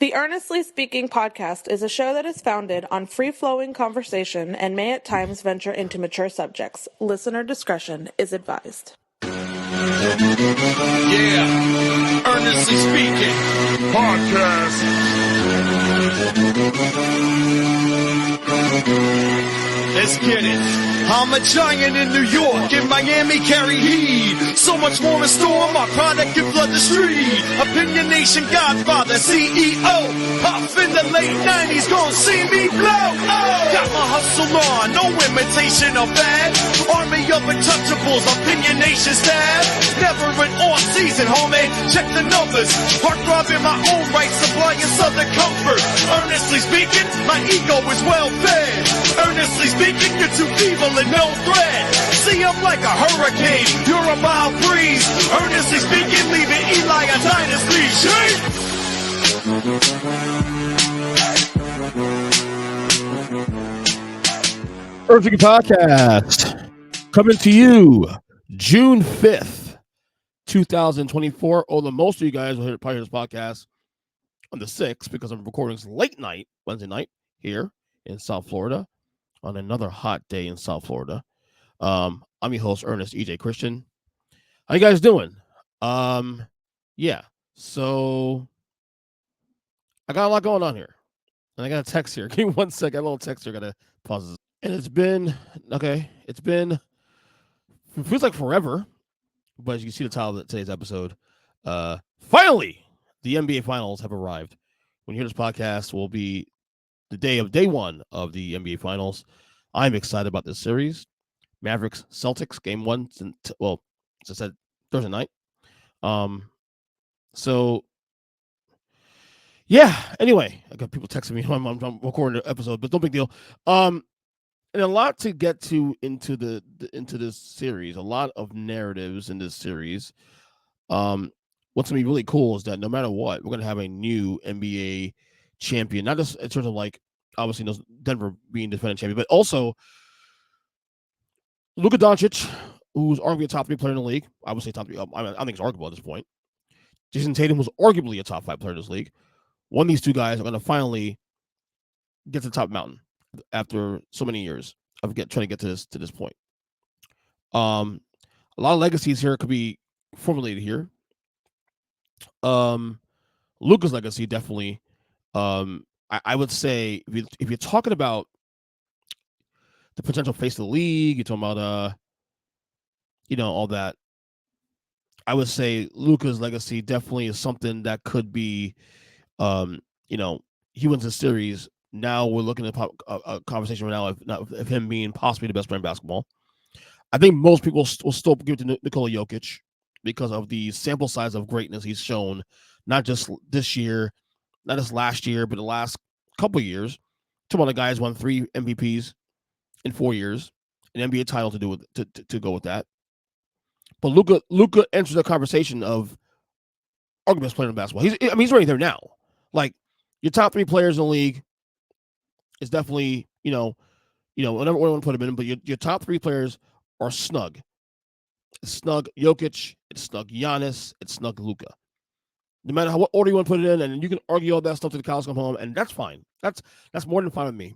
The Earnestly Speaking podcast is a show that is founded on free-flowing conversation and may at times venture into mature subjects. Listener discretion is advised. Yeah, Earnestly Speaking podcast. Let's get it. I'm a giant in New York, in Miami carry heat. So much more in store, my product can flood the street. Opinion Nation Godfather, CEO. Off in the late 90s, gon' see me blow. Oh. Got my hustle on, no imitation of bad. Army of untouchables, Opinion Nation staff. Never an off season, homie, check the numbers. Heart throbbing my own right, supplying southern comfort. Earnestly speaking, my ego is well fed. Earnestly speaking, you're too evil and no threat. See, I'm like a hurricane, you're a mild breeze. Earnestly speaking, leaving Eli a dynasty. Shake! Earnestly Podcast coming to you June 5th, 2024. Although most of you guys will probably hear this podcast on the 6th because I'm recording this late night, Wednesday night, here in South Florida on another hot day in South Florida. I'm your host, Earnest EJ Christian. How you guys doing? Yeah, so I got a lot going on here. And I got a text here. Give me 1 second. I got a little text here. I got to pause this. And it feels like forever. But as you can see the title of today's episode, finally, the NBA Finals have arrived. When you hear this podcast, will be the day one of the NBA Finals. I'm excited about this series. Mavericks Celtics game one. Well, as I said, Thursday night. So yeah. Anyway, I got people texting me. I'm recording the episode, but no big deal. And a lot to get to into this series. A lot of narratives in this series. What's gonna be really cool is that no matter what, we're gonna have a new NBA champion. Not just in terms of like obviously Denver being defending champion, but also Luka Doncic, who's arguably a top 3 player in the league. I would say top 3. I think it's arguable at this point. Jason Tatum was arguably a top 5 player in this league. One of these two guys are going to finally get to the top mountain after so many years of trying to get to this point. A lot of legacies here could be formulated here. Luka's legacy definitely. I would say if you're talking about the potential face of the league, you're talking about all that. I would say Luka's legacy definitely is something that could be, he wins the series. Now we're looking at a conversation right now of him being possibly the best player in basketball. I think most people will still give it to Nikola Jokic because of the sample size of greatness he's shown, not just this year, not just last year, but the last couple of years. Talking about the guy who's won 3 MVPs in 4 years, an NBA title to go with that. But Luka enters the conversation of arguably best player in basketball. He's right there now. Like your top 3 players in the league is definitely, whatever one put him in, but your top 3 players are snug. It's snug Jokic, it's snug Giannis, it's snug Luka. No matter what order you want to put it in, and you can argue all that stuff to the cows come home, and that's fine. That's more than fine with me.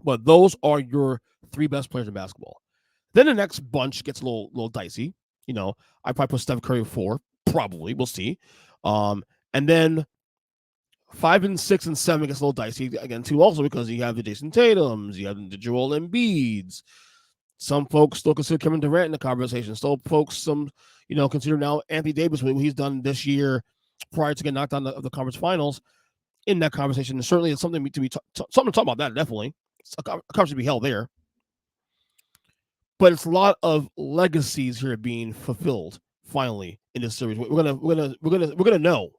But those are your 3 best players in basketball. Then the next bunch gets a little dicey. I probably put Steph Curry 4, probably. We'll see. And then 5 and 6 and 7 gets a little dicey again too. Also because you have the Jason Tatums, you have the Joel Embiids. Some folks still consider Kevin Durant in the conversation. Still folks consider now Anthony Davis what he's done this year prior to getting knocked out of the conference finals in that conversation. And certainly it's something to talk about. That definitely. A conversation to be held there. But it's a lot of legacies here being fulfilled finally in this series. We're gonna know.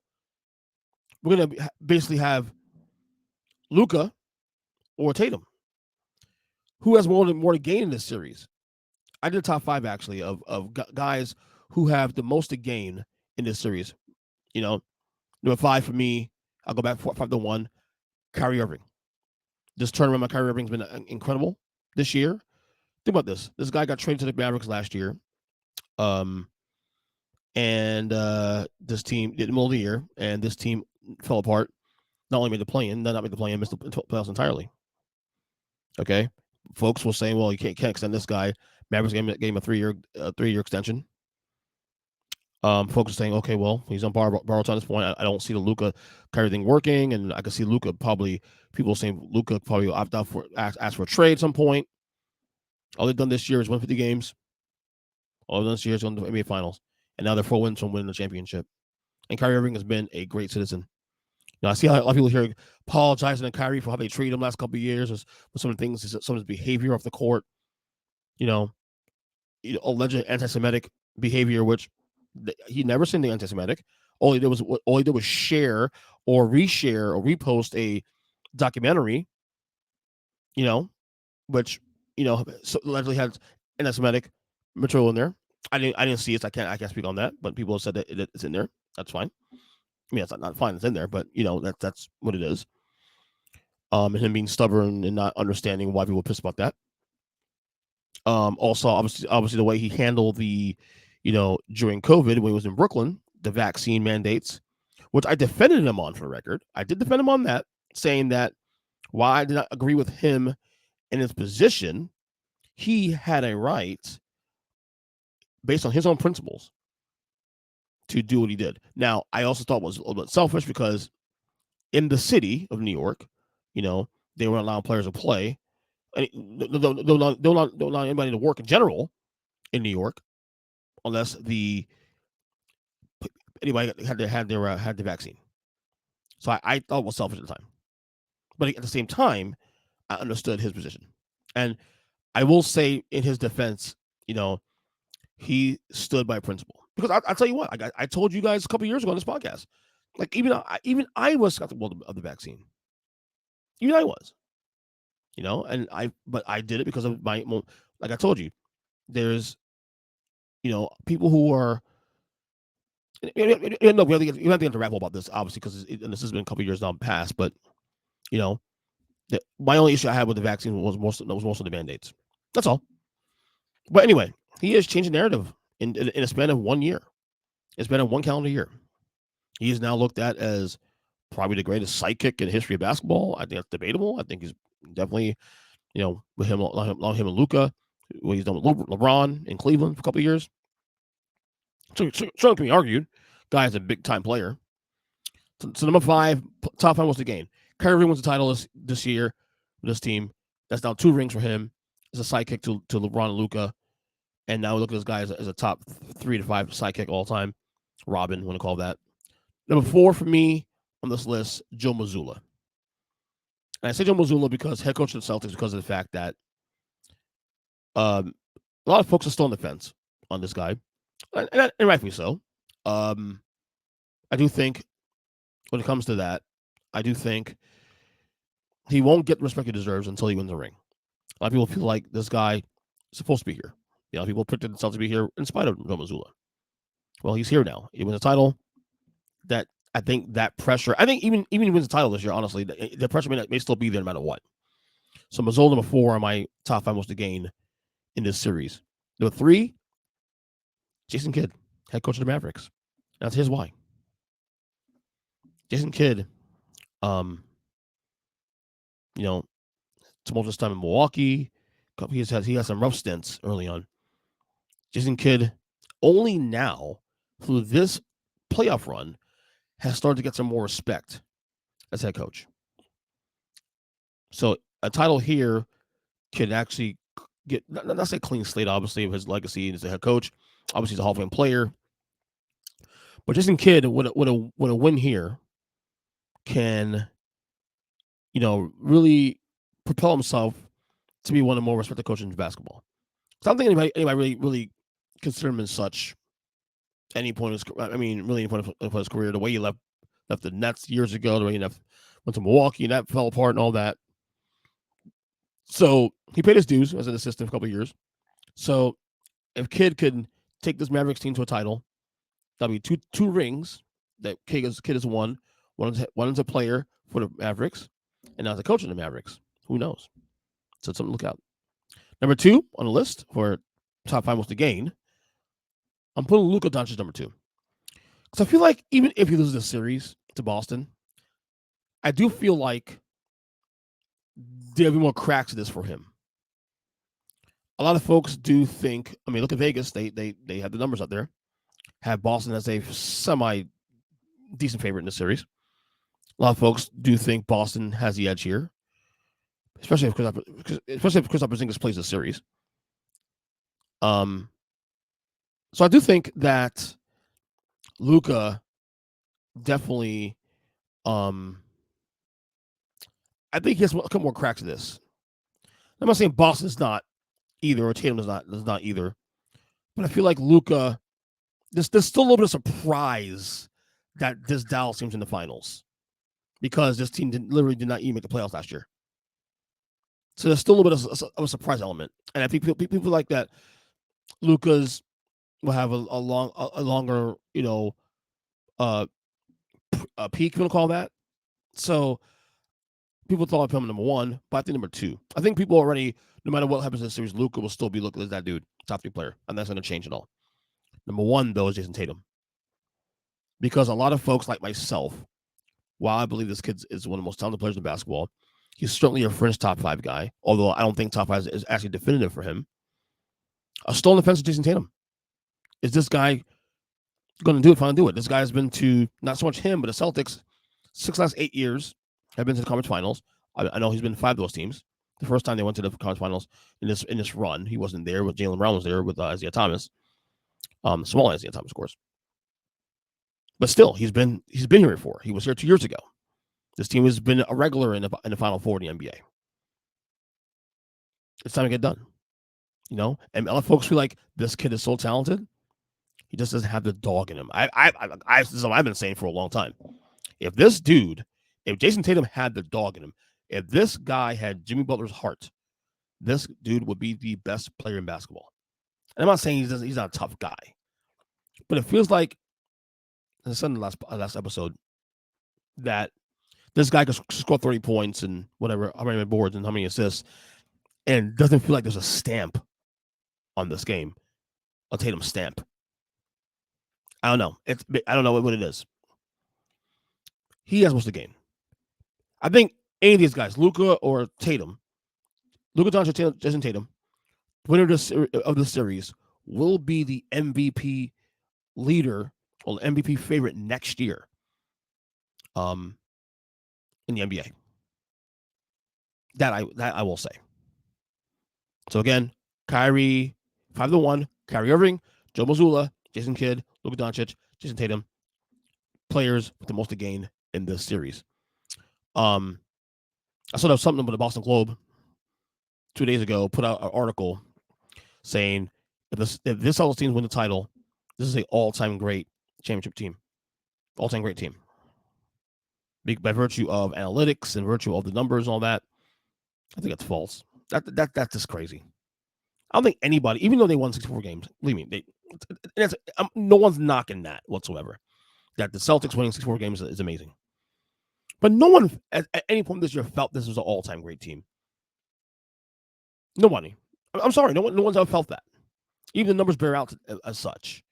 We're gonna basically have Luka or Tatum. Who has more to gain in this series? I did a top 5 actually of guys who have the most to gain in this series. Number 5 for me, I'll go back 5 to 1. Kyrie Irving. This tournament by Kyrie Irving's been incredible this year. Think about this. This guy got traded to the Mavericks last year. And this team, in the middle of the year, and this team fell apart. Not only made the play-in, not made the play-in, missed the playoffs entirely. Okay, folks were saying, well, you can't extend this guy. Mavericks gave him a 3-year extension. Folks are saying, okay, well, he's on borrowed time at this point. I don't see the Luka kind of thing working, and I can see Luka probably. People saying Luka probably will opt out for ask for a trade at some point. All they've done this year is win 50 games. All they've done this year is win the NBA Finals, and now they're 4 wins from winning the championship. And Kyrie Irving has been a great citizen. Now, I see a lot of people here apologizing to Kyrie for how they treated him last couple of years, with some of the things, some of his behavior off the court. Alleged anti-Semitic behavior, which he never said anything anti-Semitic. All he did was share or reshare or repost a documentary, which allegedly had anti-Semitic material in there. I didn't see it. So I can't speak on that. But people have said that it's in there. That's fine. I mean, it's not fine. It's in there, but that's what it is. And him being stubborn and not understanding why people are pissed about that. Also, obviously, the way he handled the, during COVID when he was in Brooklyn, the vaccine mandates, which I defended him on for the record. I did defend him on that, saying that while I did not agree with him in his position, he had a right, based on his own principles, to do what he did. Now, I also thought it was a little bit selfish because in the city of New York, they weren't allowing players to play. Don't allow anybody to work in general in New York unless anybody had the vaccine. So I thought it was selfish at the time, but at the same time, I understood his position, and I will say in his defense, he stood by principle. Because I'll tell you what, I told you guys a couple of years ago on this podcast, like even I was skeptical of the vaccine. Even I was. But I did it because of like I told you, there's, people who are, we have to get to rap about this, obviously, because this has been a couple of years now past, but, my only issue I had with the vaccine was most of the mandates. That's all. But anyway, he has changed the narrative in a span of 1 year. It's been in 1 calendar year. He is now looked at as probably the greatest sidekick in the history of basketball. I think that's debatable. I think he's definitely, with him and Luka, what he's done with LeBron in Cleveland for a couple of years. So certainly can be argued. Guy is a big time player. So number 5, top 5 was the game. Kyrie Irving wins the title this year with this team. That's now 2 rings for him. As a sidekick to LeBron and Luka. And now we look at this guy as a top 3 to 5 sidekick all time. Robin, want to call that. Number 4 for me on this list, Joe Mazzulla. And I say Joe Mazzulla because head coach of the Celtics, because of the fact that a lot of folks are still on the fence on this guy, and rightfully so. I do think when it comes to that, I do think he won't get the respect he deserves until he wins a ring. A lot of people feel like this guy is supposed to be here. People predicted the Celtics to be here in spite of Joe Mazzulla. Well, he's here now. He wins a title. That I think that pressure. I think even he wins the title this year. Honestly, the pressure may still be there no matter what. So Mazzulla number 4 on my top 5 most to gain in this series. Number 3, Jason Kidd, head coach of the Mavericks. That's his why. Jason Kidd, tumultuous time in Milwaukee. He has some rough stints early on. Jason Kidd only now, through this playoff run, has started to get some more respect as head coach. So a title here can actually get, not say clean slate, obviously, of his legacy as a head coach. Obviously, he's a Hall of Fame player. But Jason Kidd, with a win here, can, really propel himself to be one of the more respected coaches in basketball. So I don't think anybody really consider him as such any point of his career. The way he left the Nets years ago, the way he went to Milwaukee, and that fell apart and all that. So he paid his dues as an assistant for a couple of years. So if Kidd could take this Mavericks team to a title, that'll be two rings that Kidd has won. One is a player for the Mavericks, and now as a coach of the Mavericks. Who knows? So it's something to look out. Number 2 on the list for top 5 most to gain, I'm putting Luka Doncic number 2. Because I feel like even if he loses this series to Boston, I do feel like there'll be more cracks in this for him. A lot of folks do think, I mean, look at Vegas. They have the numbers up there. Have Boston as a semi-decent favorite in the series. A lot of folks do think Boston has the edge here, especially if Kristaps Porzingis plays the series. So I do think that Luka definitely, I think he has a couple more cracks to this. I'm not saying Boston's not either, or Tatum is not either, but I feel like Luka, there's still a little bit of surprise that this Dallas team's in the finals because this team literally did not even make the playoffs last year. So there's still a little bit of a surprise element, and I think people like that. Luka's will have a longer, a peak, if you want to call that. So people thought of him number one, but I think number two. I think people already, no matter what happens in the series, Luka will still be looked at as that dude, top 3 player, and that's going to change at all. Number one, though, is Jason Tatum. Because a lot of folks like myself, while I believe this kid is one of the most talented players in basketball, he's certainly a fringe top 5 guy, although I don't think top 5 is actually definitive for him. A stolen defense of Jason Tatum. Is this guy going to do it? Finally do it. This guy has been to, not so much him, but the Celtics, 6 last 8 years, have been to the conference finals. I know he's been to 5 of those teams. The first time they went to the conference finals in this run, he wasn't there, but Jaylen Brown was there with Isaiah Thomas. Small Isaiah Thomas, of course. But still, he's been here before. He was here 2 years ago. This team has been a regular in the Final Four in the NBA. It's time to get done. And a lot of folks feel like this kid is so talented. He just doesn't have the dog in him. This is what I've been saying for a long time. If Jason Tatum had the dog in him, if this guy had Jimmy Butler's heart, this dude would be the best player in basketball. And I'm not saying he's not a tough guy, but it feels like, as I said in the last episode, that this guy can score 30 points and whatever, how many boards and how many assists, and doesn't feel like there's a stamp on this game, a Tatum stamp. I don't know. I don't know what it is. He has most of the game. I think any of these guys, Luka or Tatum, Luka Doncic, Jason Tatum, winner of the series, will be the MVP leader or MVP favorite next year in the NBA. That I will say. So again, Kyrie, 5-1, Kyrie Irving, Joe Mazzulla, Jason Kidd, Luka Doncic, Jason Tatum, players with the most to gain in this series. I saw there was something about the Boston Globe 2 days ago, put out an article saying if this Celtics team win the title, this is an all-time great championship team, all-time great team. By virtue of analytics and virtue of the numbers and all that, I think that's false. That's just crazy. I don't think anybody, even though they won 64 games, believe me, no one's knocking that whatsoever. That the Celtics winning 64 games is amazing. But no one at any point this year felt this was an all-time great team. Nobody. I'm sorry, no one's ever felt that. Even the numbers bear out as such.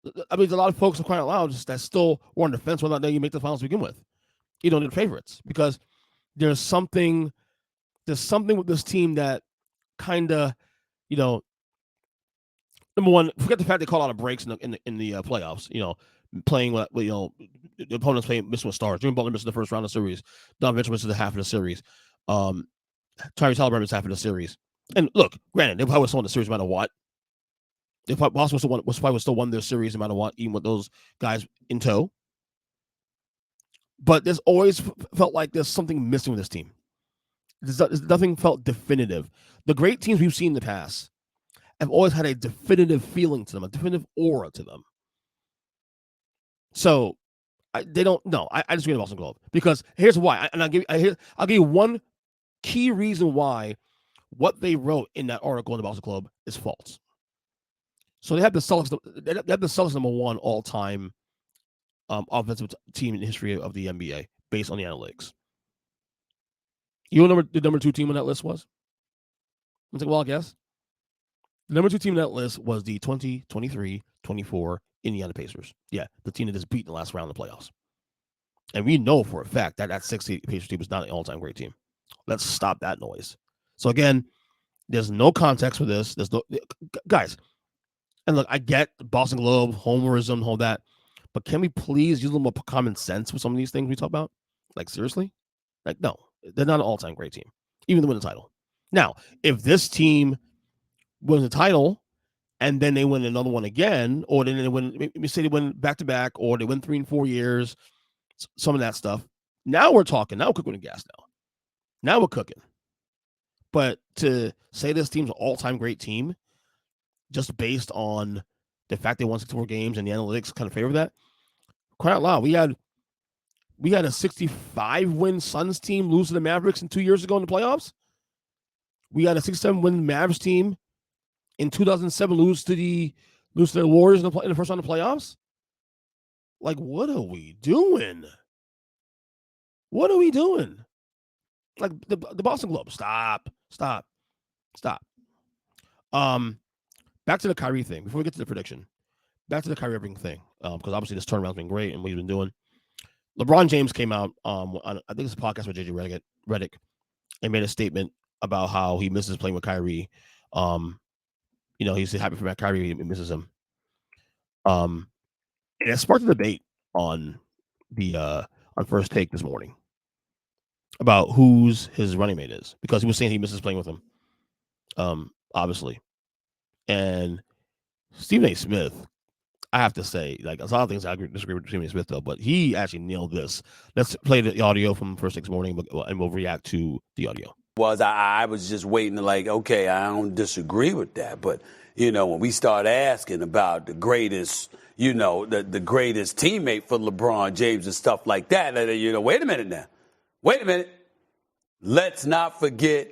I mean, there's a lot of folks are crying out loud that still were on the fence whether or not you make the finals to begin with. You don't need favorites because there's something with this team that kind of, number one, forget the fact they call out of breaks in the playoffs. Playing with the opponents missing with stars. Jimmy Butler missed the first round of the series. Donovan Mitchell missed the half of the series. Tyrese Halliburton missed half of the series. And look, granted, they probably still won the series no matter what. They probably still won their series no matter what, even with those guys in tow. But there's always felt like there's something missing with this team. Nothing felt definitive. The great teams we've seen in the past have always had a definitive feeling to them, a definitive aura to them. So they don't. No, I just read the Boston Globe because here's why. And I'll give you one key reason why what they wrote in that article in the Boston Globe is false. So they have the Celtics. They have the Celtics number 1 all-time offensive team in the history of the NBA based on the analytics. You know the number 2 team on that list was? Let's take a wild guess. The number 2 team on that list was the 2023-24 Indiana Pacers. Yeah, the team that is beat in the last round of the playoffs. And we know for a fact that 60 Pacers team is not an all-time great team. Let's stop that noise. So again, there's no context for this. There's no guys. And look, I get the Boston Globe, homerism, all that, but can we please use a little more common sense with some of these things we talk about? Like seriously? Like no, they're not an all-time great team, even to win the title. Now, if this team wins the title and then they win another one again, or then they win, maybe say they win back-to-back, or they win 3 and 4 years, some of that stuff. Now we're talking. Now we're cooking the gas now. Now we're cooking. But to say this team's an all-time great team just based on the fact they won 64 games and the analytics kind of favor that, quite out loud, we had a 65-win Suns team lose to the Mavericks 2 years ago in the playoffs. We had a 67-win Mavs team in 2007 lose to the Warriors in the first round of the playoffs. Like, what are we doing? What are we doing? Like the Boston Globe. Stop. Back to the Kyrie thing. Before we get to the prediction, back to the Kyrie Irving thing, because obviously this turnaround's been great and what he's been doing. LeBron James came out on I think it's a podcast with JJ Redick and made a statement about how he misses playing with Kyrie. He's happy for Kyrie, he misses him. And it sparked a debate on First Take this morning about who's his running mate is, because he was saying he misses playing with him, obviously. And Stephen A. Smith, I have to say, like, there's a lot of things I disagree with Stephen A. Smith, though, but he actually nailed this. Let's play the audio from First Take this morning, and we'll react to the audio. I was just waiting to okay, I don't disagree with that. But, when we start asking about the greatest, the greatest teammate for LeBron James and stuff like that, wait a minute now. Wait a minute. Let's not forget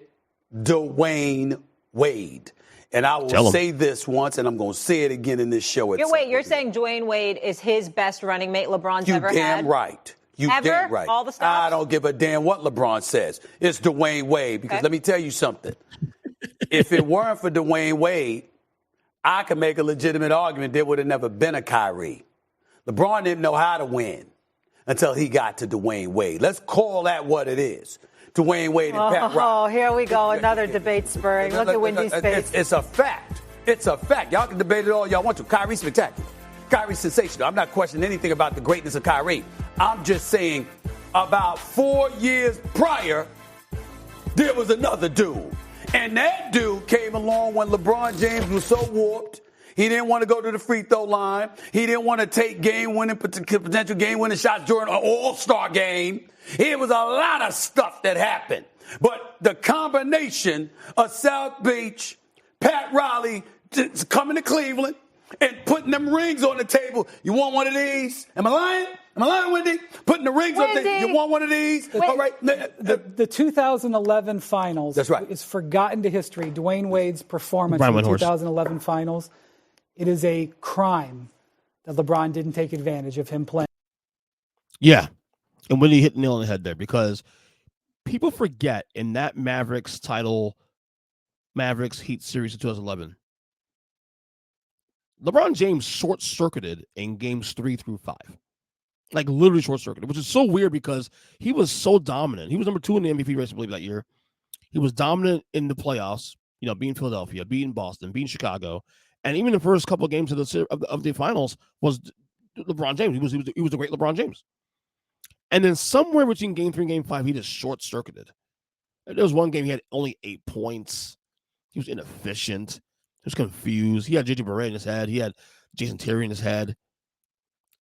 Dwayne Wade. And I will say this once, and I'm going to say it again in this show. You're saying Dwayne Wade is his best running mate LeBron's ever had? You damn right. You damn right. All the stops? I don't give a damn what LeBron says. It's Dwayne Wade. Because let me tell you something. If it weren't for Dwayne Wade, I could make a legitimate argument there would have never been a Kyrie. LeBron didn't know how to win until he got to Dwayne Wade. Let's call that what it is. Dwayne Wade and Pat Riley. Oh, here we go. Another debate spurring. Look at Wendy's face. It's a fact. It's a fact. Y'all can debate it all y'all want to. Kyrie's spectacular. Kyrie's sensational. I'm not questioning anything about the greatness of Kyrie. I'm just saying about 4 years prior, there was another dude. And that dude came along when LeBron James was so warped. He didn't want to go to the free throw line. He didn't want to take potential game-winning shots during an all-star game. It was a lot of stuff that happened. But the combination of South Beach, Pat Riley coming to Cleveland and putting them rings on the table. You want one of these? Am I lying? Am I lying, Wendy? Putting the rings on the table. You want one of these? All right. The 2011 finals is forgotten to history. Dwayne Wade's performance in the 2011 finals. It is a crime that LeBron didn't take advantage of him playing. Yeah. And when he hit the nail on the head there, because people forget in that Mavericks Heat series in 2011, LeBron James short-circuited in games 3 through 5. Like literally short-circuited, which is so weird because he was so dominant. He was number 2 in the MVP race, I believe, that year. He was dominant in the playoffs, beating Philadelphia, beating Boston, beating Chicago. And even the first couple of games of the finals was LeBron James. He was the great LeBron James. And then somewhere between game 3 and game 5, he just short-circuited. There was one game he had only 8 points. He was inefficient. He was confused. He had J.J. Barea in his head. He had Jason Terry in his head.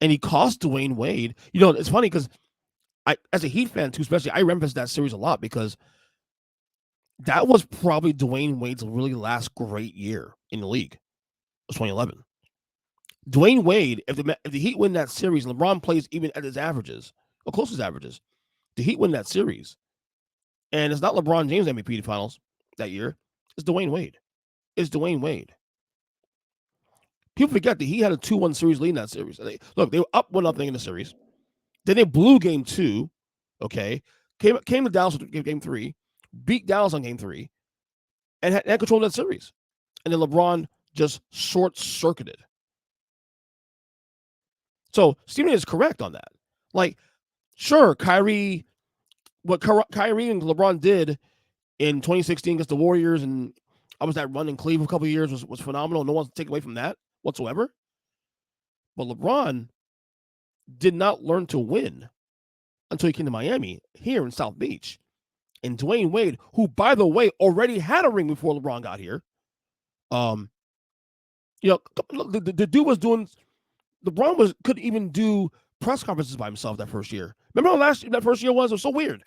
And he cost Dwayne Wade. It's funny because as a Heat fan too, especially, I remember that series a lot because that was probably Dwayne Wade's really last great year in the league. It was 2011. Dwayne Wade, if the Heat win that series, and LeBron plays even at his averages, or close to his averages, the Heat win that series. And it's not LeBron James MVP finals that year. It's Dwayne Wade. It's Dwayne Wade. People forget that he had a 2-1 series lead in that series. They were up 1-0 in the series. Then they blew game 2. Okay. Came to Dallas with game 3, beat Dallas on game 3, and had control of that series. And then LeBron just short-circuited. So Stephen is correct on that. Like, Sure, Kyrie, what Kyrie and LeBron did in 2016 against the Warriors, and I was that run in Cleveland a couple of years was phenomenal. No one's taking away from that whatsoever. But LeBron did not learn to win until he came to Miami here in South Beach. And Dwayne Wade, who, by the way, already had a ring before LeBron got here. The dude was doing. LeBron couldn't even do press conferences by himself that first year. Remember how that first year was? It was so weird.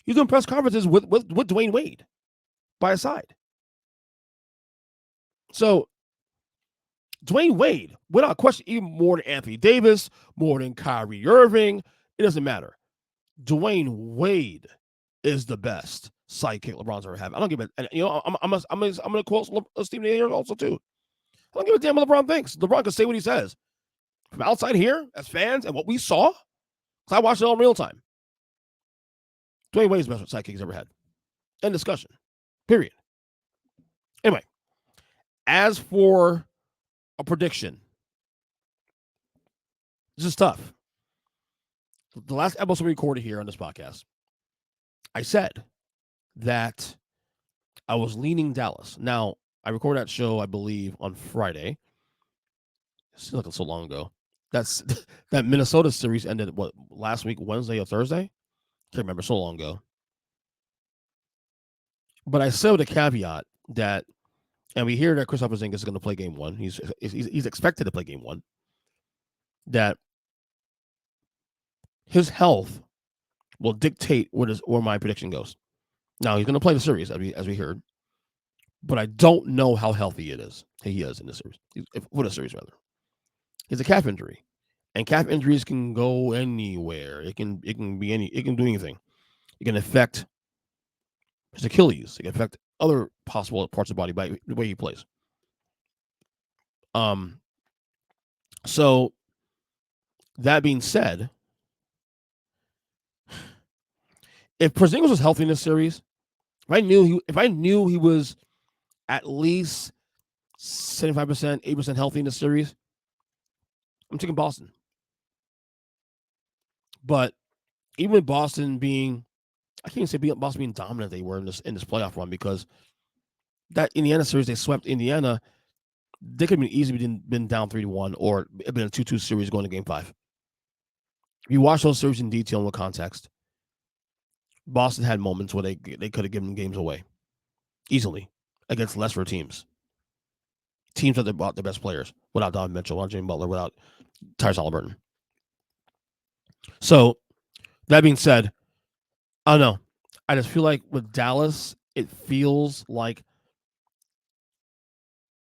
He was doing press conferences with Dwayne Wade by his side. So Dwayne Wade, without question, even more than Anthony Davis, more than Kyrie Irving, it doesn't matter. Dwayne Wade is the best sidekick LeBron's ever had. I don't give a, and I'm gonna quote Stephen A. here also too. I don't give a damn what LeBron thinks. LeBron can say what he says. From outside here, as fans, and what we saw, because I watched it all in real time. Dwayne Wade's the best sidekick he's ever had. End discussion. Period. Anyway, as for a prediction, this is tough. The last episode we recorded here on this podcast, I said that I was leaning Dallas. Now, I recorded that show, I believe, on Friday. It seems like it's so long ago. That Minnesota series ended, last week, Wednesday or Thursday? Can't remember, so long ago. But I said with a caveat that, and we hear that Kristaps Porzingis is going to play game one. He's expected to play game one. That his health will dictate where my prediction goes. Now, he's going to play the series, as we heard. But I don't know how healthy he is in this series. For the series, rather. It's a calf injury. And calf injuries can go anywhere. It can do anything. It can affect his Achilles. It can affect other possible parts of the body by the way he plays. So that being said, if Porzingis was healthy in this series, if I knew he was at least 75%, 80% healthy in this series, I'm taking Boston. But even with Boston being, I can't say Boston being dominant they were in this playoff run, because that Indiana series, they swept Indiana. They could have easily been down 3-1, or it been a 2-2 series going to game 5. If you watch those series in detail and with context, Boston had moments where they could have given games away easily against lesser teams that they bought their best players, without Donovan Mitchell, without Jimmy Butler, without Tyrese Halliburton. So that being said, I don't know. I just feel like with Dallas, it feels like,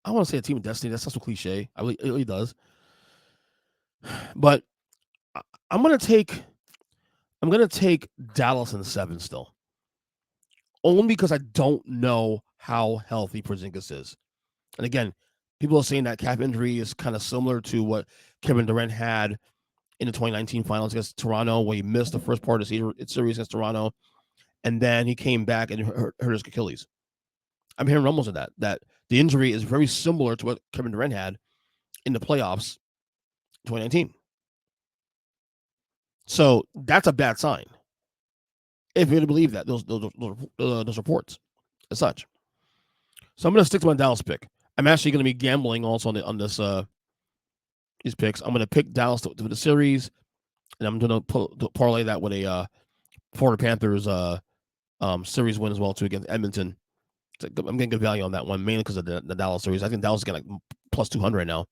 I want to say a team of destiny. That's such a cliche. It really does. But I'm gonna take Dallas in 7 still, only because I don't know how healthy Porzingis is. And again, people are saying that calf injury is kind of similar to what Kevin Durant had in the 2019 finals against Toronto, where he missed the first part of the series against Toronto, and then he came back and hurt his Achilles. I'm hearing rumbles of that the injury is very similar to what Kevin Durant had in the playoffs 2019. So that's a bad sign, if you're to believe that those reports as such. So I'm going to stick to my Dallas pick. I'm actually going to be gambling also on these picks. I'm going to pick Dallas to the series, and I'm going to parlay that with a Florida Panthers series win as well too against Edmonton. I'm getting good value on that one, mainly because of the Dallas series. I think Dallas is getting like plus 200 right now.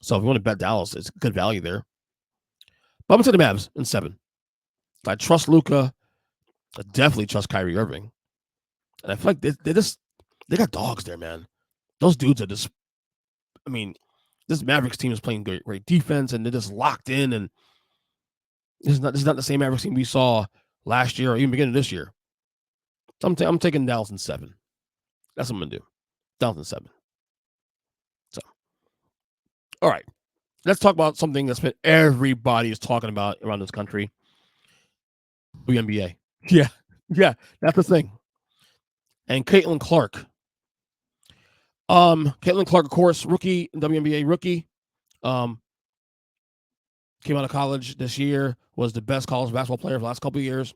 So if you want to bet Dallas, it's good value there. But I'm going to the Mavs in 7. I trust Luka. I definitely trust Kyrie Irving. And I feel like they got dogs there, man. Those dudes are just, I mean, this Mavericks team is playing great defense, and they're just locked in. And this is not the same Mavericks team we saw last year or even beginning of this year. So I'm taking Dallas in 7. That's what I'm going to do. Dallas in 7. So, all right. Let's talk about something that's been everybody is talking about around this country. WNBA. Yeah, that's the thing. And Caitlyn Clark. Caitlyn Clark, of course, rookie, WNBA rookie. came out of college this year, was the best college basketball player for the last couple of years.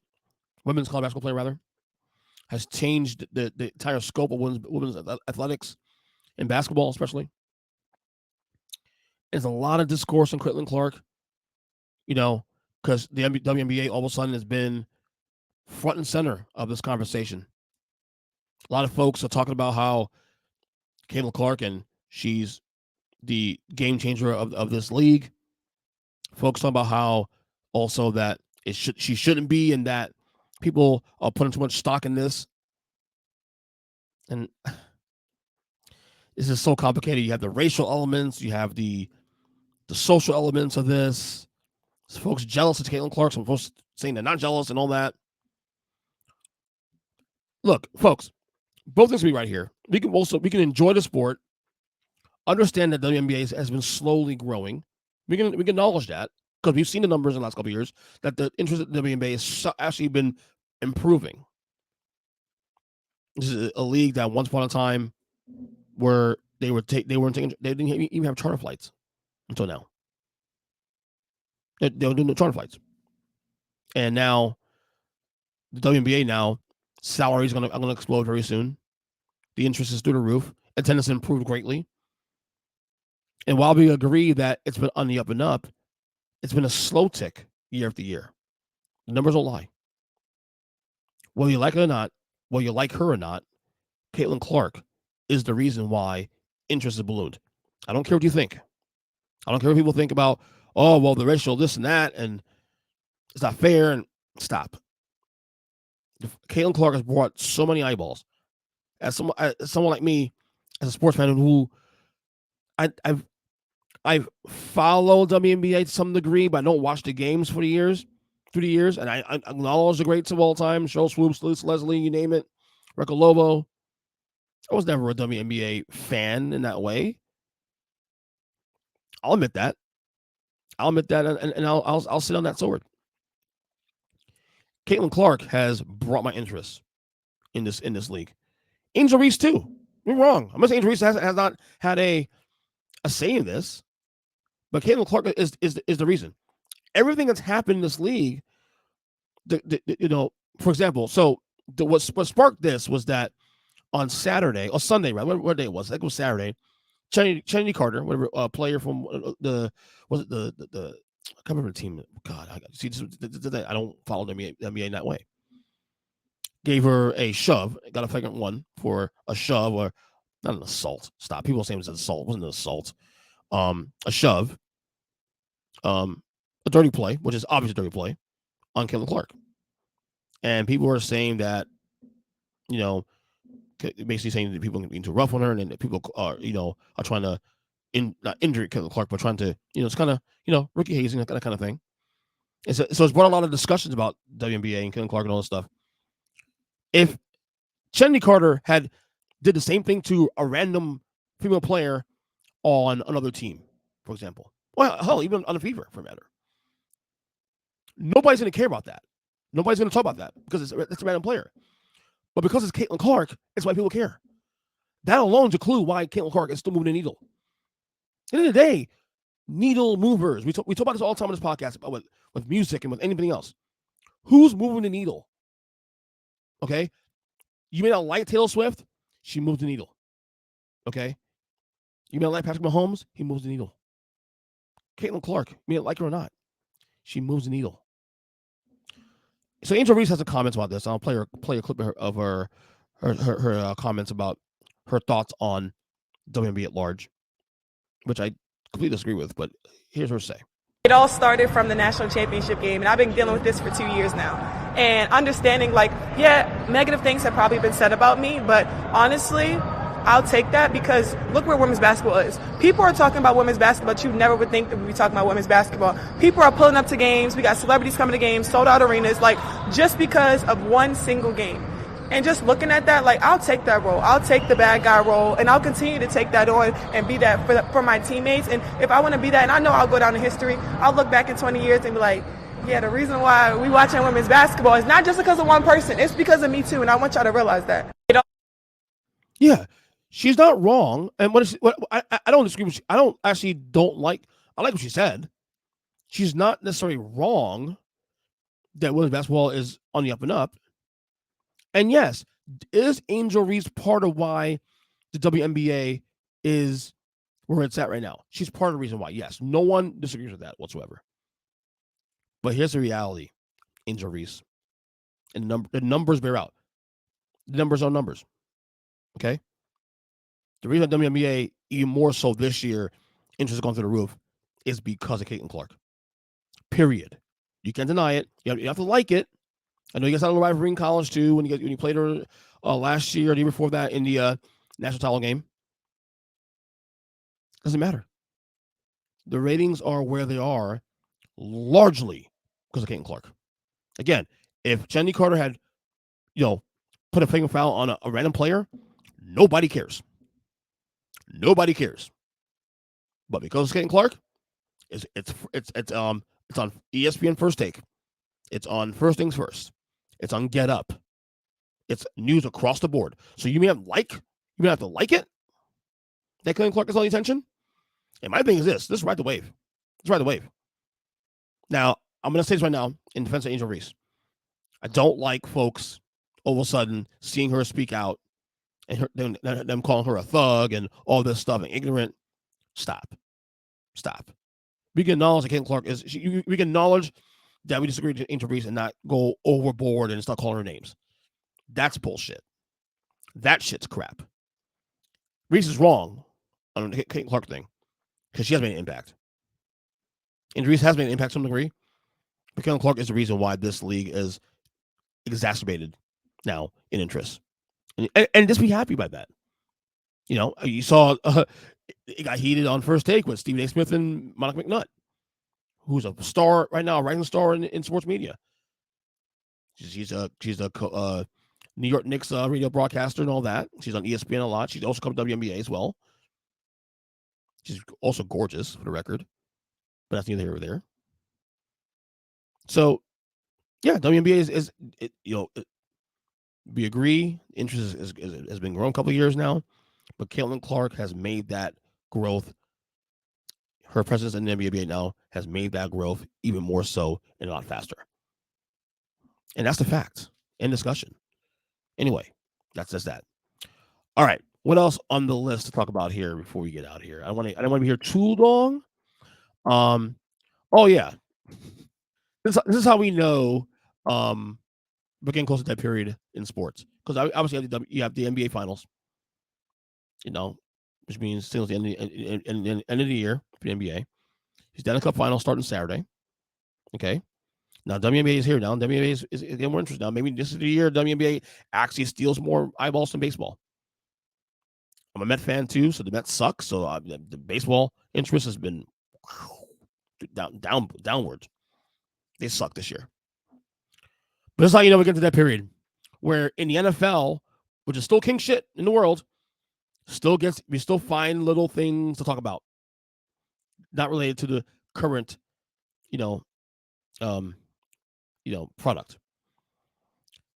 Women's college basketball player, rather. Has changed the entire scope of women's athletics and basketball, especially. There's a lot of discourse on Caitlyn Clark, because the WNBA all of a sudden has been front and center of this conversation. A lot of folks are talking about how Caitlyn Clark and she's the game changer of this league. Folks talking about how also that she shouldn't be, and that people are putting too much stock in this. And this is so complicated. You have the racial elements, you have the social elements of this. Some folks jealous of Caitlyn Clark, some folks saying they're not jealous and all that. Look, folks, both things be right here. We can enjoy the sport, understand that WNBA has been slowly growing. We can acknowledge that, because we've seen the numbers in the last couple of years that the interest in the WNBA has actually been improving. This is a league that once upon a time where they didn't even have charter flights until now. They were doing the charter flights, and now the WNBA now salaries are going to explode very soon. The interest is through the roof. Attendance improved greatly. And while we agree that it's been on the up and up, it's been a slow tick year after year. The numbers don't lie. Whether you like it or not, whether you like her or not, Caitlyn Clark is the reason why interest is ballooned. I don't care what you think. I don't care what people think about, oh, well, the racial this and that, and it's not fair, and stop. Caitlyn Clark has brought so many eyeballs. As someone like me, as a sports fan who I've followed WNBA to some degree, but I don't watch the games through the years, and I acknowledge the greats of all time, Cheryl Swoops, Liz Leslie, you name it, Recca Lobo. I was never a WNBA fan in that way. I'll admit that. And I'll sit on that sword. Caitlyn Clark has brought my interest in this league. Angel Reese too. You're wrong. I'm not saying Angel Reese has not had a say in this, but Caitlyn Clark is the reason. Everything that's happened in this league, for example, so what sparked this was that on Saturday or Sunday, right? What day it was? I think it was Saturday. Chenny Carter, whatever, player from I can't remember the team. God, I don't follow the NBA in that way. Gave her a shove, got a second one for a shove, or not an assault. Stop. People saying it was an assault. It wasn't an assault. A shove. A dirty play, which is obviously a dirty play, on Caitlyn Clark. And people are saying that, basically saying that people are being too rough on her, and that people are trying to not injure Caitlyn Clark, but trying to, it's kind of, rookie hazing, that kind of thing. And so it's brought a lot of discussions about WNBA and Caitlyn Clark and all this stuff. If Chenny Carter did the same thing to a random female player on another team, for example, well, hell, even on the Fever, for a matter, nobody's going to care about that. Nobody's going to talk about that because it's a random player. But because it's Caitlyn Clark, it's why people care. That alone is a clue why Caitlyn Clark is still moving the needle. At the end of the day, needle movers. We talk about this all the time on this podcast about with music and with anything else. Who's moving the needle? Okay? You may not like Taylor Swift. She moves the needle. Okay? You may not like Patrick Mahomes. He moves the needle. Caitlyn Clark, you may not like her or not, she moves the needle. So Angel Reese has some comments about this. I'll play a clip of her comments about her thoughts on WNBA at large, which I completely disagree with, but here's her say. It all started from the national championship game, and I've been dealing with this for 2 years now. And understanding, negative things have probably been said about me, but honestly, I'll take that because look where women's basketball is. People are talking about women's basketball, but you never would think that we'd be talking about women's basketball. People are pulling up to games. We got celebrities coming to games, sold out arenas, just because of one single game. And just looking at that, I'll take that role. I'll take the bad guy role, and I'll continue to take that on and be that for my teammates. And if I want to be that, and I know I'll go down in history, I'll look back in 20 years and be like, yeah, the reason why we watching women's basketball is not just because of one person. It's because of me, too, and I want y'all to realize that. Yeah, she's not wrong. And I don't disagree with you. I like what she said. she's not necessarily wrong that women's basketball is on the up and up. And yes, is Angel Reese part of why the WNBA is where it's at right now? She's part of the reason why. Yes, no one disagrees with that whatsoever. But here's the reality, Angel Reese. And the numbers bear out. The numbers are numbers. Okay? The reason WNBA, even more so this year, interest has gone through the roof, is because of Caitlyn Clark. Period. You can't deny it. You have to like it. I know you guys had a rivalry in college too when you played her last year or the year before that in the national title game. Doesn't matter. The ratings are where they are largely because of Caitlyn Clark. Again, if Jenny Carter had, put a flagrant foul on a random player, nobody cares. Nobody cares. But because of Caitlyn Clark, it's on ESPN First Take. It's on First Things First. It's on Get Up. It's news across the board. So you may have to like it that Caitlyn Clark is on the attention. And my thing is this is ride the wave. Let's ride the wave. Now, I'm going to say this right now in defense of Angel Reese. I don't like folks all of a sudden seeing her speak out and them calling her a thug and all this stuff and ignorant. Stop. We can acknowledge that Caitlyn Clark we can acknowledge that we disagree with Angel Reese and not go overboard and start calling her names. That's bullshit. That shit's crap. Reese is wrong on the Caitlyn Clark thing because she has made an impact. And Reese has made an impact to some degree. But Caitlyn Clark is the reason why this league is exacerbated now in interest. And just be happy about that. You saw it got heated on First Take with Stephen A. Smith and Monica McNutt, who's a star right now, a rising star in sports media. She's a New York Knicks radio broadcaster and all that. She's on ESPN a lot. She's also come to WNBA as well. She's also gorgeous, for the record, but that's neither here nor there. So, yeah, WNBA we agree. Interest has been growing a couple of years now, but Caitlyn Clark has made that growth. Her presence in the NBA now has made that growth even more so and a lot faster. And that's the fact. End discussion. Anyway, that's just that. All right. What else on the list to talk about here before we get out of here? I don't want to be here too long. Oh yeah. This is how we know we're getting close to that period in sports. Because obviously you have the NBA finals. Which means still at the end of the year for the NBA. He's done a cup final starting Saturday. Okay. Now WNBA is here now. WNBA is getting more interest now. Maybe this is the year WNBA actually steals more eyeballs than baseball. I'm a Met fan too, so the Mets suck. So the baseball interest has been downward. They suck this year. But this is how you know we get to that period where in the NFL, which is still king shit in the world, we still find little things to talk about, not related to the current, product.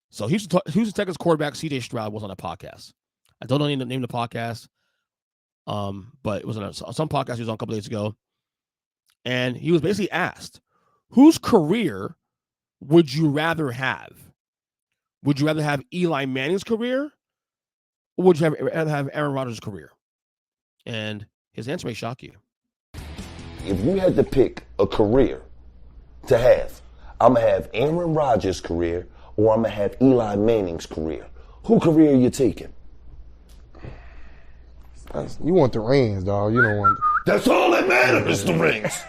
So Houston Texans quarterback CJ Stroud was on a podcast. I don't know the name of the podcast, but it was on some podcast he was on a couple days ago, and he was basically asked, "Whose career would you rather have? Would you rather have Eli Manning's career, or would you rather have Aaron Rodgers' career?" And his answer may shock you. If you had to pick a career to have, I'm going to have Aaron Rodgers' career or I'm going to have Eli Manning's career. Who career are you taking? You want the rings, dog. You don't want That's all that matters, the rings.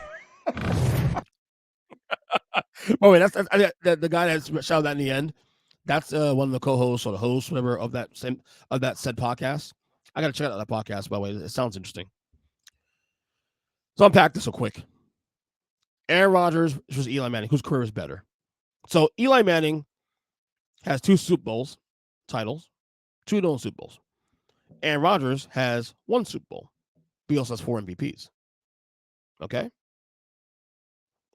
Oh, wait, that's the guy that shouted that in the end. That's one of the co-hosts or the hosts, whatever, of that said podcast. I got to check out that podcast, by the way. It sounds interesting. So unpack this real quick. Aaron Rodgers versus Eli Manning. Whose career is better? So Eli Manning has 2 Super Bowls titles, 2 known Super Bowls. Aaron Rodgers has 1 Super Bowl. He also has 4 MVPs. Okay?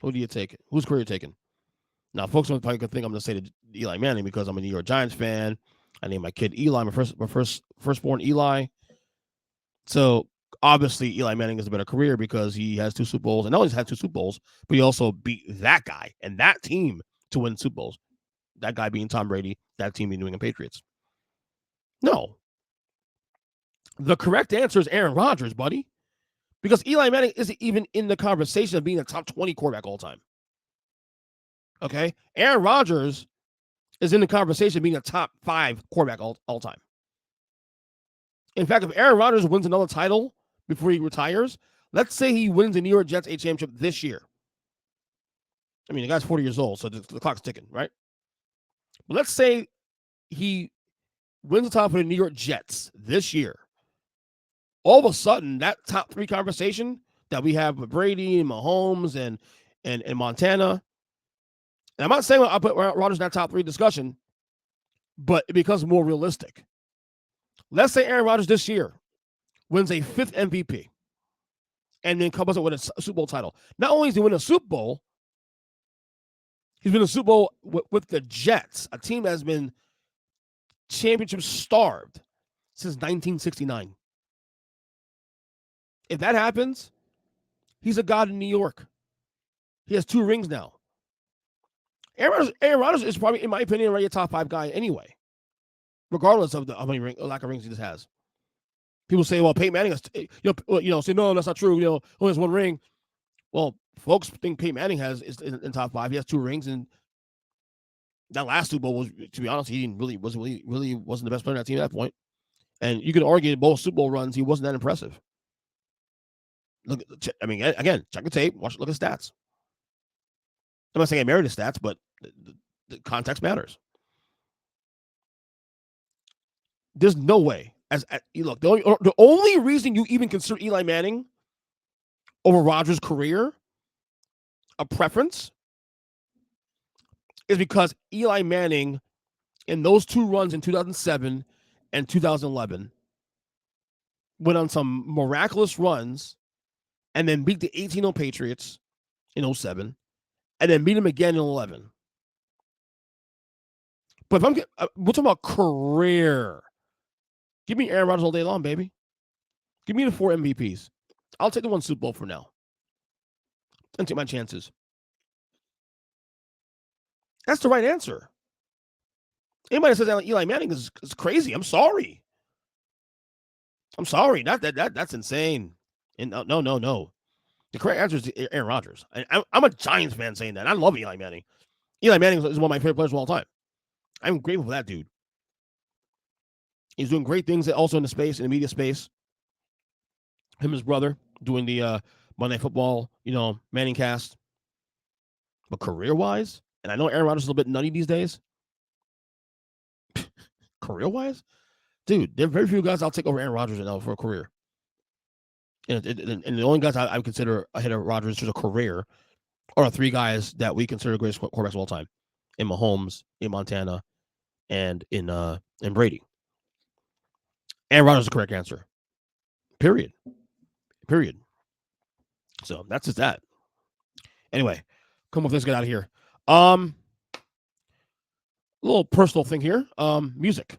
Who do you take? Whose career are you taking? Now, folks probably could think I'm going to say to Eli Manning because I'm a New York Giants fan. I named my kid Eli, my firstborn Eli. So Obviously, Eli Manning has a better career because he has 2 Super Bowls, and not only has had 2 Super Bowls, but he also beat that guy and that team to win Super Bowls. That guy being Tom Brady, that team being New England Patriots. No. The correct answer is Aaron Rodgers, buddy. Because Eli Manning isn't even in the conversation of being a top 20 quarterback all time. Okay? Aaron Rodgers is in the conversation of being a top 5 quarterback all time. In fact, if Aaron Rodgers wins another title before he retires, let's say he wins the New York Jets a championship this year. I mean, the guy's 40 years old, so the clock's ticking, right? But let's say he wins the title for the New York Jets this year. All of a sudden, that top 3 conversation that we have with Brady and Mahomes and Montana, and I'm not saying I'll put Rodgers in that top 3 discussion, but it becomes more realistic. Let's say Aaron Rodgers this year wins a 5th MVP and then comes up with a Super Bowl title. Not only does he win a Super Bowl, he's been a Super Bowl with the Jets, a team that has been championship starved since 1969. If that happens, he's a god in New York. He has 2 rings now. Aaron Rodgers is probably, in my opinion, already a top 5 guy anyway, regardless of how many lack of rings he just has. People say, well, Peyton Manning has, say, no, that's not true. Only has 1 ring. Well, folks think Peyton Manning is in top 5. He has 2 rings, and that last Super Bowl was, to be honest, he wasn't the best player on that team at that point. And you could argue both Super Bowl runs, he wasn't that impressive. Look, I mean, again, check the tape, look at the stats. I'm not saying I married the stats, but the context matters. There's no way. Look, the only reason you even consider Eli Manning over Rodgers' career a preference is because Eli Manning, in those 2 runs in 2007 and 2011, went on some miraculous runs and then beat the 18-0 Patriots in 2007, and then beat them again in 2011. But if we're talking about career, give me Aaron Rodgers all day long, baby. Give me the 4 MVPs. I'll take the 1 Super Bowl for now and take my chances. That's the right answer. Anybody that says that Eli Manning is crazy. I'm sorry. That's insane. And no. The correct answer is Aaron Rodgers. I'm a Giants fan saying that. I love Eli Manning. Eli Manning is one of my favorite players of all time. I'm grateful for that dude. He's doing great things also in the media space. Him and his brother doing the Monday Night Football, Manning cast. But career-wise, and I know Aaron Rodgers is a little bit nutty these days. Career-wise? Dude, there are very few guys I'll take over Aaron Rodgers right now for a career. And the only guys I would consider ahead of Rodgers for a career are 3 guys that we consider the greatest quarterbacks of all time. In Mahomes, in Montana, and in Brady. Aaron Rodgers is the correct answer. Period. So that's just that. Anyway, come on, let's get out of here. A little personal thing here. Music.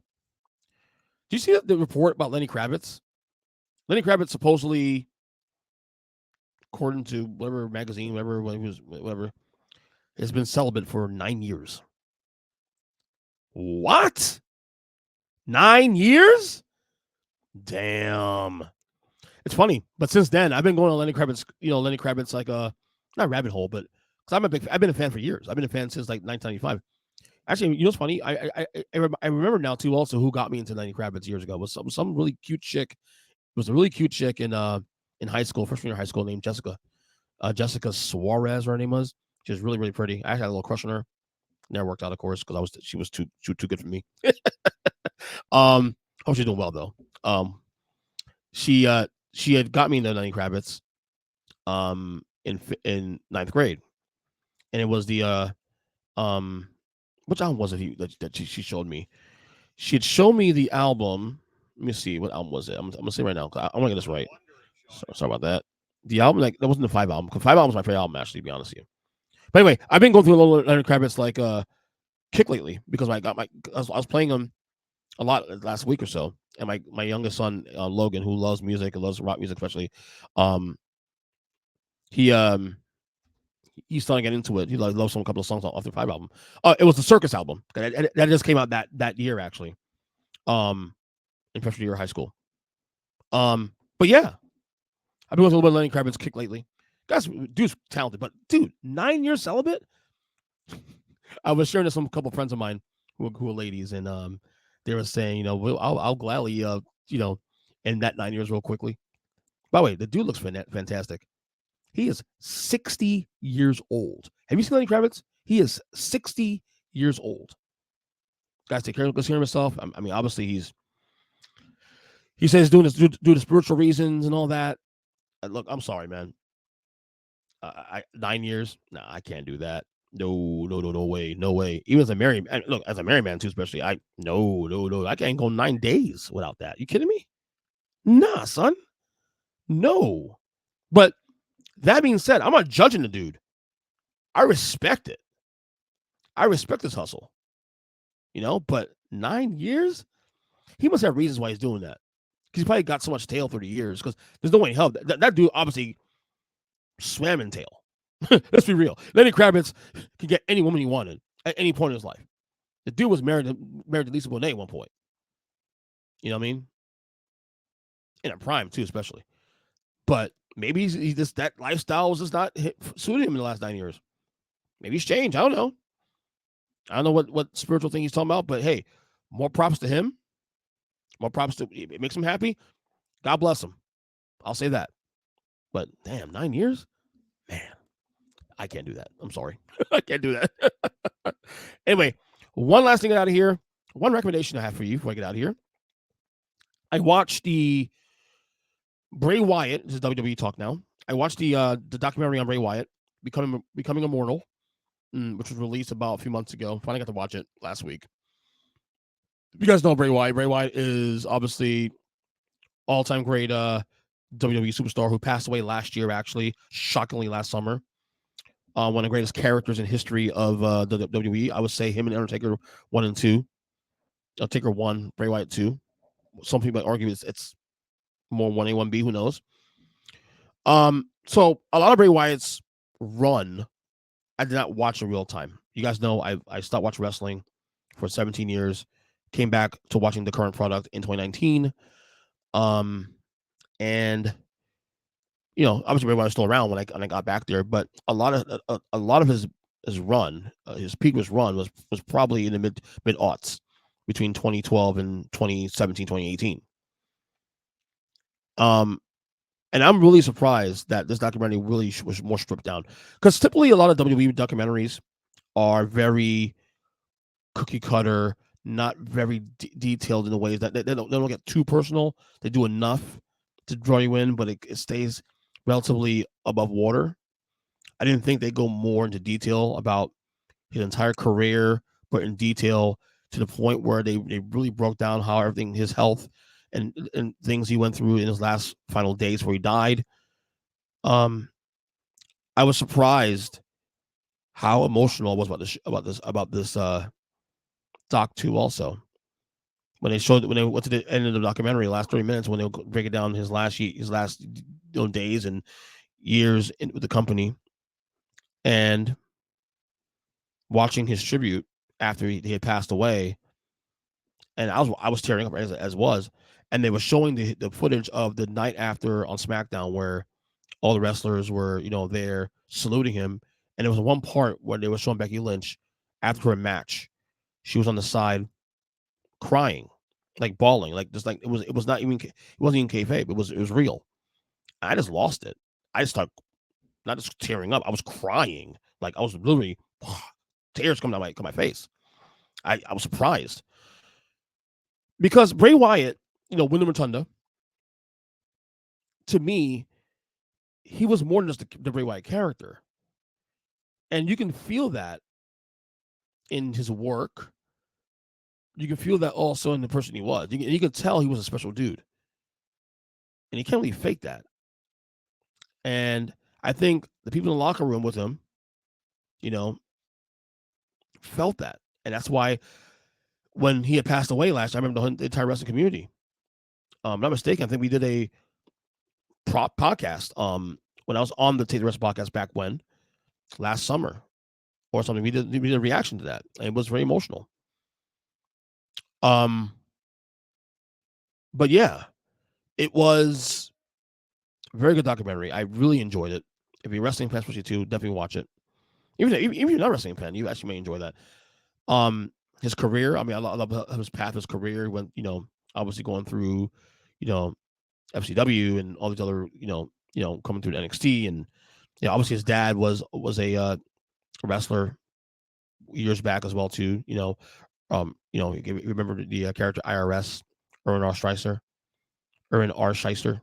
Do you see the report about Lenny Kravitz? Lenny Kravitz supposedly, according to whatever magazine, whatever, has been celibate for 9 years. What? 9 years? Damn. It's funny, but since then I've been going on Lenny Kravitz like not rabbit hole, but because I've been a fan for years. I've been a fan since like 1995. Actually, what's funny? I remember now too. Also, who got me into Lenny Kravitz years ago was some really cute chick. It was a really cute chick in high school, freshman year of high school, named Jessica. Jessica Suarez, her name was. She was really, really pretty. I actually had a little crush on her. Never worked out, of course, because she was too good for me. Hope she's doing well though. She had got me into Lenny Kravitz in 9th grade, and it was the which album was it that she showed me? She had shown me the album. Let me see, what album was it? I'm gonna say right now. I want to get this right. Sorry about that. The album, that wasn't the 5 album. 5 album was my favorite album, actually, to be honest with you. But anyway, I've been going through a little Lenny Kravitz kick lately because I was playing him a lot last week or so, and my youngest son Logan, who loves music and loves rock music especially, he's starting to get into it. He loves a couple of songs off the 5 album. It was the Circus album that just came out that year actually, in freshman year of high school. But yeah, I've been with a little bit of Lenny Kravitz kick lately. Guys, dude's talented, but dude, 9 years celibate. I was sharing this with a couple of friends of mine who are ladies, and they were saying, I'll gladly, end that 9 years real quickly. By the way, the dude looks fantastic. He is 60 years old. Have you seen Lenny Kravitz? He is 60 years old. Guys, take care of himself. I mean, obviously, he says doing this due to spiritual reasons and all that. Look, I'm sorry, man. 9 years? No, I can't do that. No way. Even as a married man too, especially, no. I can't go 9 days without that. You kidding me? Nah, son. No. But that being said, I'm not judging the dude. I respect it. I respect his hustle. But 9 years? He must have reasons why he's doing that. Because he probably got so much tail through the years. Because there's no way in hell. That dude obviously swam in tail. Let's be real. Lenny Kravitz could get any woman he wanted at any point in his life. The dude was married to Lisa Bonet at one point. You know what I mean? In a prime too, especially. But maybe that lifestyle was just not suiting him in the last 9 years. Maybe he's changed. I don't know. I don't know what spiritual thing he's talking about, but hey, more props to him. More props to it makes him happy. God bless him. I'll say that. But damn, 9 years? Man, I can't do that. I'm sorry. I can't do that. Anyway, one last thing out of here. One recommendation I have for you before I get out of here. I watched the Bray Wyatt. This is WWE talk now. I watched the documentary on Bray Wyatt, Becoming Immortal, which was released about a few months ago. Finally got to watch it last week. You guys know Bray Wyatt. Bray Wyatt is obviously all-time great WWE superstar who passed away last year, actually, shockingly last summer. One of the greatest characters in history of the WWE. I would say him and Undertaker 1 and 2. Undertaker 1, Bray Wyatt 2. Some people might argue it's more 1A, 1B, who knows? So a lot of Bray Wyatt's run, I did not watch in real time. You guys know I stopped watching wrestling for 17 years. Came back to watching the current product in 2019. And obviously Bray Wyatt was still around when I got back there, but a lot of his run, his peak was probably in the mid aughts between 2012 and 2017, 2018. And I'm really surprised that this documentary really was more stripped down, because typically a lot of WWE documentaries are very cookie cutter, not very detailed in the ways that they don't get too personal. They do enough to draw you in, but it stays relatively above water. I didn't think they'd go more into detail about his entire career, but in detail to the point where they really broke down how everything, his health and things he went through in his last final days before he died. I was surprised how emotional I was about this doc too. Also, when they went to the end of the documentary, last 30 minutes, when they break it down his last days and years with the company, and watching his tribute after he had passed away, and I was tearing up as was, and they were showing the footage of the night after on SmackDown where all the wrestlers were there saluting him, and there was one part where they were showing Becky Lynch after a match. She was on the side crying, like bawling, like just like it wasn't even kayfabe. It was real. I just lost it. I just started not just tearing up. I was crying. Like I was literally tears coming down my face. I was surprised because Bray Wyatt, Wyndham Rotunda, to me, he was more than just the Bray Wyatt character, and you can feel that in his work. You can feel that also in the person he was. You could tell he was a special dude. And he can't really fake that. And I think the people in the locker room with him, felt that. And that's why when he had passed away last year, I remember the entire wrestling community not mistaken, I think we did a prop podcast when I was on the Take the Rest podcast back when last summer or something. We did a reaction to that. And it was very emotional. But yeah, it was a very good documentary. I really enjoyed it. If you're a wrestling fan, especially too, definitely watch it. Even if you're not a wrestling fan, you actually may enjoy that. His career, I mean, I love his path, his career. Went, obviously going through, FCW and all these other, coming through NXT, and obviously his dad was a wrestler years back as well too. Remember the character IRS, Erwin R. Scheister.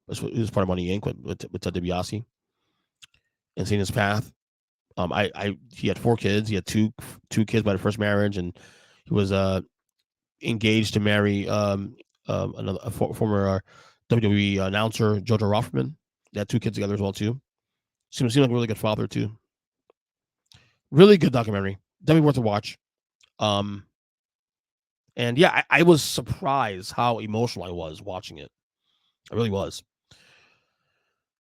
He was part of Money Inc. with Ted DiBiase, and seeing his path. He had 4 kids. He had two kids by the first marriage, and he was engaged to marry a former WWE announcer, Jojo Rothman. They had 2 kids together as well too. Seems like a really good father too. Really good documentary. Definitely worth a watch. And yeah, I was surprised how emotional I was watching it. I really was.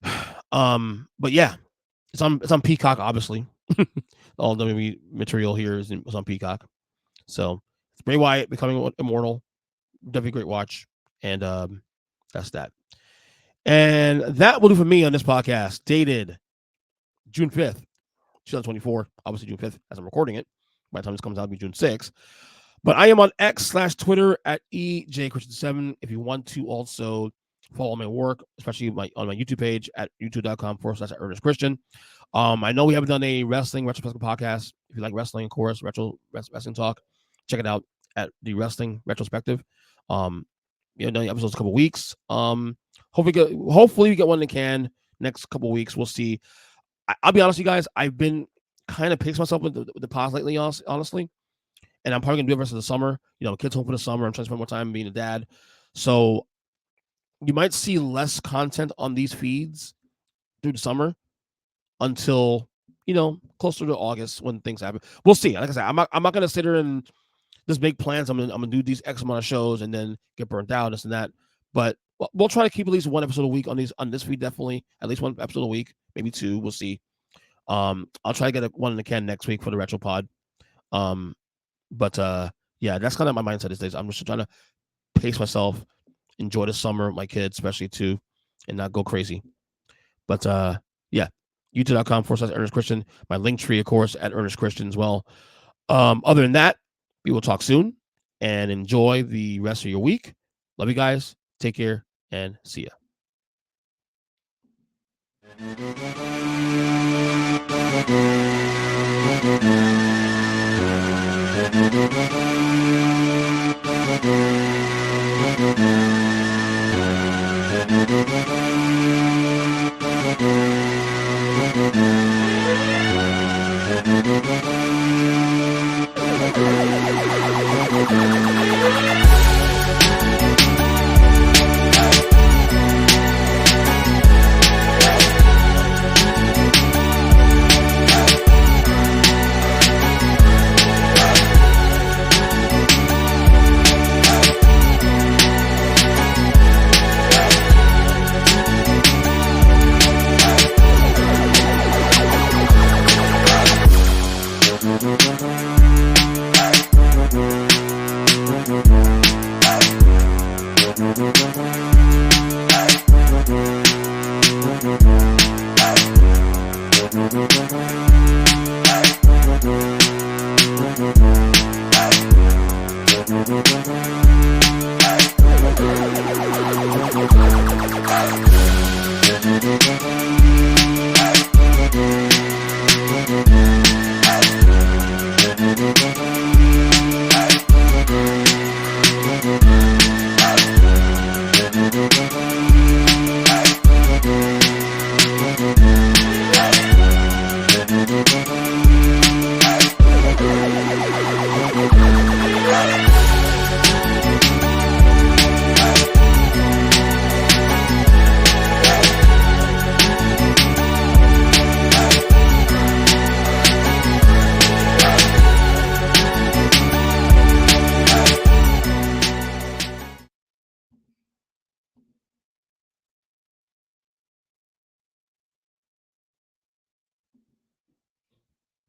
But yeah, it's on Peacock, obviously. All WWE material here is on Peacock. So Bray Wyatt Becoming Immortal, definitely a great watch. And that's that. And that will do for me on this podcast, dated June 5th, 2024. Obviously June 5th, as I'm recording it. By the time this comes out, it'll be June 6th. But I am on X/Twitter at EJ Christian 7. If you want to also follow my work, especially on my YouTube page at youtube.com/Earnest Christian. I know we haven't done a wrestling retrospective podcast. If you like wrestling, of course, wrestling talk, check it out at the Wrestling Retrospective. Done episodes a couple weeks. Hopefully we get one in the can next couple weeks. We'll see. I'll be honest with you guys. I've been kind of pacing myself with the pause lately, honestly. And I'm probably gonna do it the rest of the summer. Kids home for the summer. I'm trying to spend more time being a dad. So you might see less content on these feeds through the summer until, closer to August when things happen. We'll see. Like I said, I'm not going to sit there and just make plans. I'm going to do these X amount of shows and then get burnt out, this and that. But we'll try to keep at least one episode a week on this feed, definitely. At least one episode a week, maybe 2. We'll see. I'll try to get one in the can next week for the Retro Pod. But yeah, that's kind of my mindset these days. I'm just trying to pace myself, enjoy the summer with my kids, especially too, and not go crazy. But yeah, youtube.com/Earnest Christian. My link tree, of course, at Earnest Christian as well. Other than that, we will talk soon and enjoy the rest of your week. Love you guys. Take care and see ya.